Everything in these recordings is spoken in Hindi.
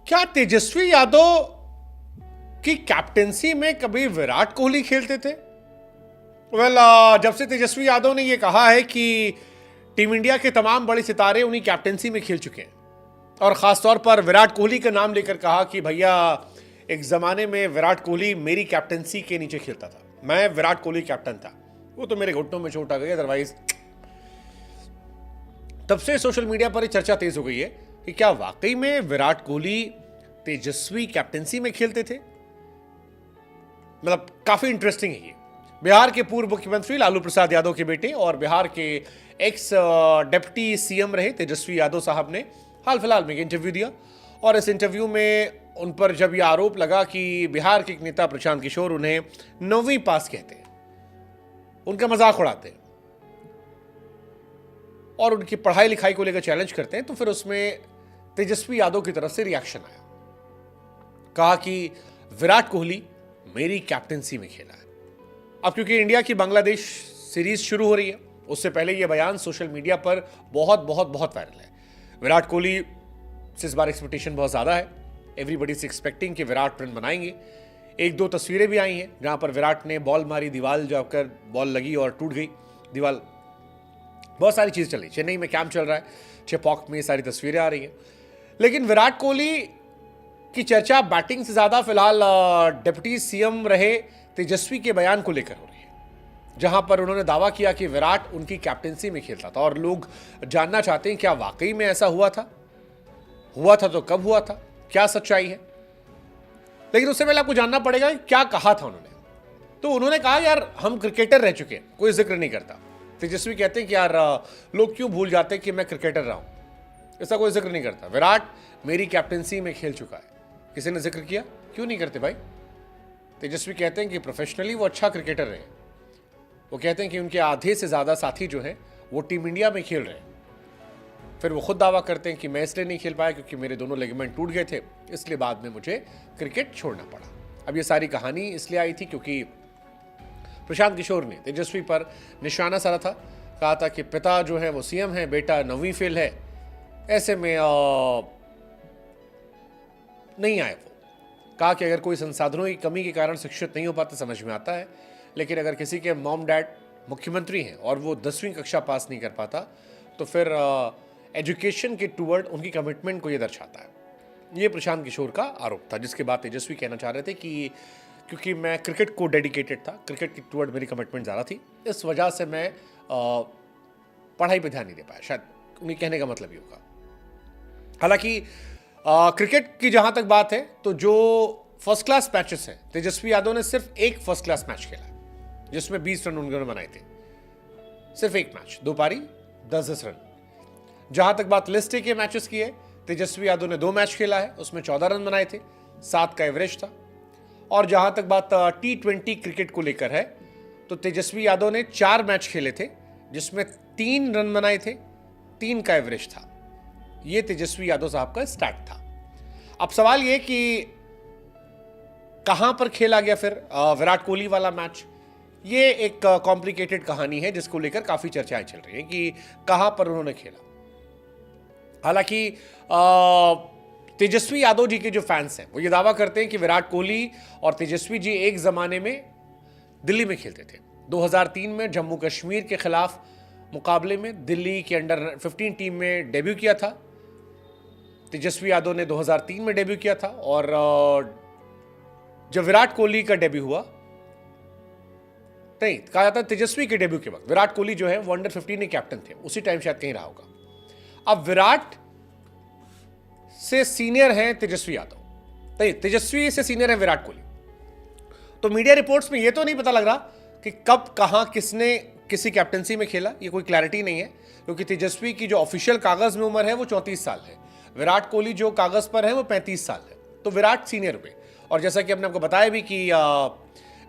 क्या तेजस्वी यादव की कैप्टेंसी में कभी विराट कोहली खेलते थे? जब से तेजस्वी यादव ने यह कहा है कि टीम इंडिया के तमाम बड़े सितारे उन्हीं कैप्टेंसी में खेल चुके हैं और खासतौर पर विराट कोहली का नाम लेकर कहा कि भैया एक जमाने में विराट कोहली मेरी कैप्टेंसी के नीचे खेलता था, मैं विराट कोहली कैप्टन था, वो तो मेरे घुटनों में चोट आ गई, अदरवाइज। तब से सोशल मीडिया पर चर्चा तेज हो गई है कि क्या वाकई में विराट कोहली तेजस्वी कैप्टेंसी में खेलते थे। मतलब काफी इंटरेस्टिंग है ये। बिहार के पूर्व मुख्यमंत्री लालू प्रसाद यादव के बेटे और बिहार के एक्स डिप्टी सीएम रहे तेजस्वी यादव साहब ने हाल फिलहाल में इंटरव्यू दिया और इस इंटरव्यू में उन पर जब यह आरोप लगा कि बिहार के एक नेता प्रशांत किशोर उन्हें 9वीं पास कहते हैं, उनका मजाक उड़ाते हैं और उनकी पढ़ाई लिखाई को लेकर चैलेंज करते हैं, तो फिर उसमें तेजस्वी यादव की तरफ से रिएक्शन आया। कहा कि विराट कोहली मेरी कैप्टेंसी में खेला है। अब क्योंकि इंडिया की बांग्लादेश सीरीज शुरू हो रही है, उससे पहले यह बयान सोशल मीडिया पर बहुत वायरल है। विराट कोहली से इस बार एक्सपेक्टेशन बहुत ज्यादा है। एवरीबडी इज एक्सपेक्टिंग कि विराट रन बनाएंगे। एक दो तस्वीरें भी आई हैं जहां पर विराट ने बॉल मारी, दीवार जाकर बॉल लगी और टूट गई दीवार। बहुत सारी चीज चल रही, चेन्नई में कैंप चल रहा है, चेपॉक में सारी तस्वीरें आ रही हैं। लेकिन विराट कोहली की चर्चा बैटिंग से ज्यादा फिलहाल डिप्टी सीएम रहे तेजस्वी के बयान को लेकर हो रही है, जहां पर उन्होंने दावा किया कि विराट उनकी कैप्टेंसी में खेलता था और लोग जानना चाहते हैं क्या वाकई में ऐसा हुआ था तो कब हुआ था, क्या सच्चाई है। लेकिन उससे पहले आपको जानना पड़ेगा कि क्या कहा था उन्होंने। तो उन्होंने कहा यार हम क्रिकेटर रह चुके हैं, कोई जिक्र नहीं करता। तेजस्वी कहते हैं कि यार लोग क्यों भूल जाते हैं कि मैं क्रिकेटर रहा हूं, ऐसा कोई जिक्र नहीं करता। विराट मेरी कैप्टेंसी में खेल चुका है, किसी ने जिक्र किया? क्यों नहीं करते भाई। तेजस्वी कहते हैं कि प्रोफेशनली वो अच्छा क्रिकेटर रहे। वो कहते हैं कि उनके आधे से ज्यादा साथी जो हैं वो टीम इंडिया में खेल रहे हैं। फिर वो खुद दावा करते हैं कि मैं इसलिए नहीं खेल पाया क्योंकि मेरे दोनों लिगामेंट टूट गए थे, इसलिए बाद में मुझे क्रिकेट छोड़ना पड़ा। अब ये सारी कहानी इसलिए आई थी क्योंकि प्रशांत किशोर ने तेजस्वी पर निशाना साधा था। कहा था कि पिता जो है वो सीएम है, बेटा 9वीं फेल है। ऐसे में नहीं आए वो। कहा कि अगर कोई संसाधनों की कमी के कारण शिक्षित नहीं हो पाता समझ में आता है, लेकिन अगर किसी के मॉम डैड मुख्यमंत्री हैं और वो 10वीं कक्षा पास नहीं कर पाता तो फिर एजुकेशन के टूवर्ड उनकी कमिटमेंट को ये दर्शाता है। ये प्रशांत किशोर का आरोप था, जिसके बाद तेजस्वी कहना चाह रहे थे कि क्योंकि मैं क्रिकेट को डेडिकेटेड था, क्रिकेट के टूवर्ड मेरी कमिटमेंट ज़्यादा थी, इस वजह से मैं पढ़ाई पे ध्यान नहीं दे पाया। शायद उन्हें कहने का मतलब ये होगा। हालांकि क्रिकेट की जहां तक बात है तो जो फर्स्ट क्लास मैचेस हैं, तेजस्वी यादव ने सिर्फ एक फर्स्ट क्लास मैच खेला जिसमें 20 रन उन्होंने बनाए थे। सिर्फ एक मैच, 2 पारी 10 रन। जहां तक बात लिस्ट ए के मैचेस की है, तेजस्वी यादव ने 2 मैच खेला है, उसमें 14 रन बनाए थे, 7 का एवरेज था। और जहां तक बात T20 क्रिकेट को लेकर है तो तेजस्वी यादव ने 4 मैच खेले थे जिसमें 3 रन बनाए थे, 3 का एवरेज था। ये तेजस्वी यादव साहब का स्टैट था। अब सवाल ये कि कहां पर खेला गया फिर विराट कोहली वाला मैच। ये एक कॉम्प्लिकेटेड कहानी है जिसको लेकर काफी चर्चाएं चल रही हैं कि कहां पर उन्होंने खेला। हालांकि तेजस्वी यादव जी के जो फैंस हैं वो ये दावा करते हैं कि विराट कोहली और तेजस्वी जी एक जमाने में दिल्ली में खेलते थे। 2003 में जम्मू कश्मीर के खिलाफ मुकाबले में दिल्ली के अंडर 15 टीम में डेब्यू किया था। तेजस्वी यादव ने 2003 में डेब्यू किया था और जब विराट कोहली का डेब्यू हुआ, नहीं कहा जाता तेजस्वी के डेब्यू के वक्त विराट कोहली जो है वो अंडर 15 के कैप्टन थे, उसी टाइम शायद कहीं रहा होगा। अब विराट से सीनियर हैं तेजस्वी यादव, नहीं तेजस्वी से सीनियर है विराट कोहली। तो मीडिया रिपोर्ट्स में ये तो नहीं पता लग रहा कि कब कहां किसने किसी कैप्टनसी में खेला, ये कोई क्लैरिटी नहीं है क्योंकि तेजस्वी की जो ऑफिशियल कागज में उम्र है वो 34 साल है, विराट कोहली जो कागज पर है वो 35 साल है। तो विराट सीनियर हुए। और जैसा कि हमने आपको बताया भी कि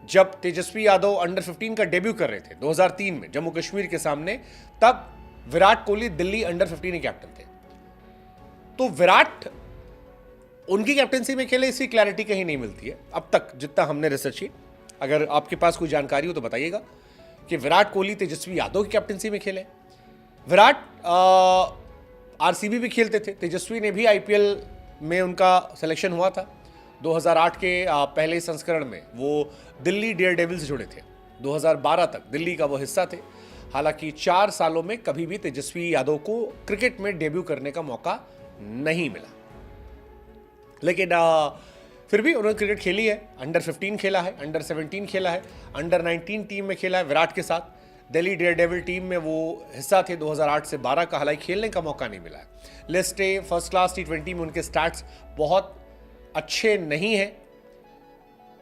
जब तेजस्वी यादव अंडर 15 का डेब्यू कर रहे थे 2003 में जम्मू कश्मीर के सामने, तब विराट कोहली दिल्ली अंडर 15 के कैप्टन थे। तो विराट उनकी कैप्टनसी में खेले, इसकी क्लैरिटी कहीं नहीं मिलती है अब तक जितना हमने रिसर्च की। अगर आपके पास कोई जानकारी हो तो बताइएगा कि विराट कोहली तेजस्वी यादव की कैप्टनसी में खेले। विराट आरसीबी भी खेलते थे, तेजस्वी ने भी आईपीएल में उनका सिलेक्शन हुआ था। 2008 के पहले संस्करण में वो दिल्ली डेयरडेविल से जुड़े थे। 2012 तक दिल्ली का वो हिस्सा थे। हालांकि 4 सालों में कभी भी तेजस्वी यादव को क्रिकेट में डेब्यू करने का मौका नहीं मिला, लेकिन फिर भी उन्होंने क्रिकेट खेली है। अंडर 15 खेला है, अंडर 17 खेला है, अंडर 19 टीम में खेला है विराट के साथ। दिल्ली डेयरडेविल टीम में वो हिस्सा थे 2008 से 12 का, हालांकि खेलने का मौका नहीं मिला है। List A first class T20 में उनके स्टैट्स बहुत अच्छे नहीं हैं।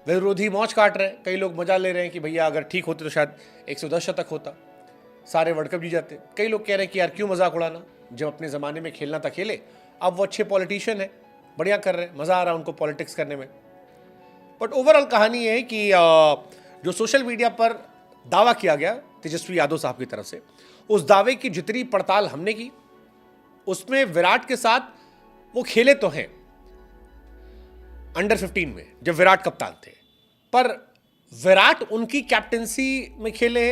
विरोधी मौज काट रहे हैं, कई लोग मजा ले रहे हैं कि भैया अगर ठीक होते तो शायद 110 शतक होता, सारे वर्ल्ड कप जीत जाते। कई लोग कह रहे हैं कि यार क्यों मजाक उड़ाना, जब अपने ज़माने में खेलना था खेले। अब वो अच्छे पॉलिटिशियन है, बढ़िया कर रहे हैं, मज़ा आ रहा है उनको पॉलिटिक्स करने में। बट ओवरऑल कहानी है कि जो सोशल मीडिया पर दावा किया गया तेजस्वी यादव साहब की तरफ से, उस दावे की जितनी पड़ताल हमने की, उसमें विराट के साथ वो खेले तो हैं अंडर 15 में जब विराट कप्तान थे, पर विराट उनकी कैप्टेंसी में खेले,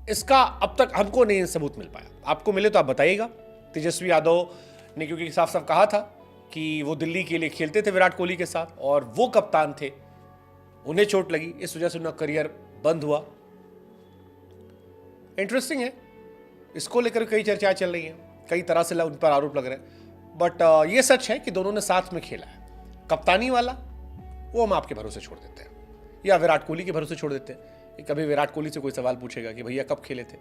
इसका अब तक हमको नहीं सबूत मिल पाया। आपको मिले तो आप बताइएगा। तेजस्वी यादव ने क्योंकि साफ साफ कहा था कि वो दिल्ली के लिए खेलते थे विराट कोहली के साथ और वो कप्तान थे, उन्हें चोट लगी, इस वजह से उनका करियर बंद हुआ। इंटरेस्टिंग है, इसको लेकर कई चर्चाएं चल रही हैं, कई तरह से उन पर आरोप लग रहे हैं। बट ये सच है कि दोनों ने साथ में खेला है। कप्तानी वाला वो हम आपके भरोसे छोड़ देते हैं, या विराट कोहली के भरोसे छोड़ देते हैं। कभी विराट कोहली से कोई सवाल पूछेगा कि भैया कब खेले थे,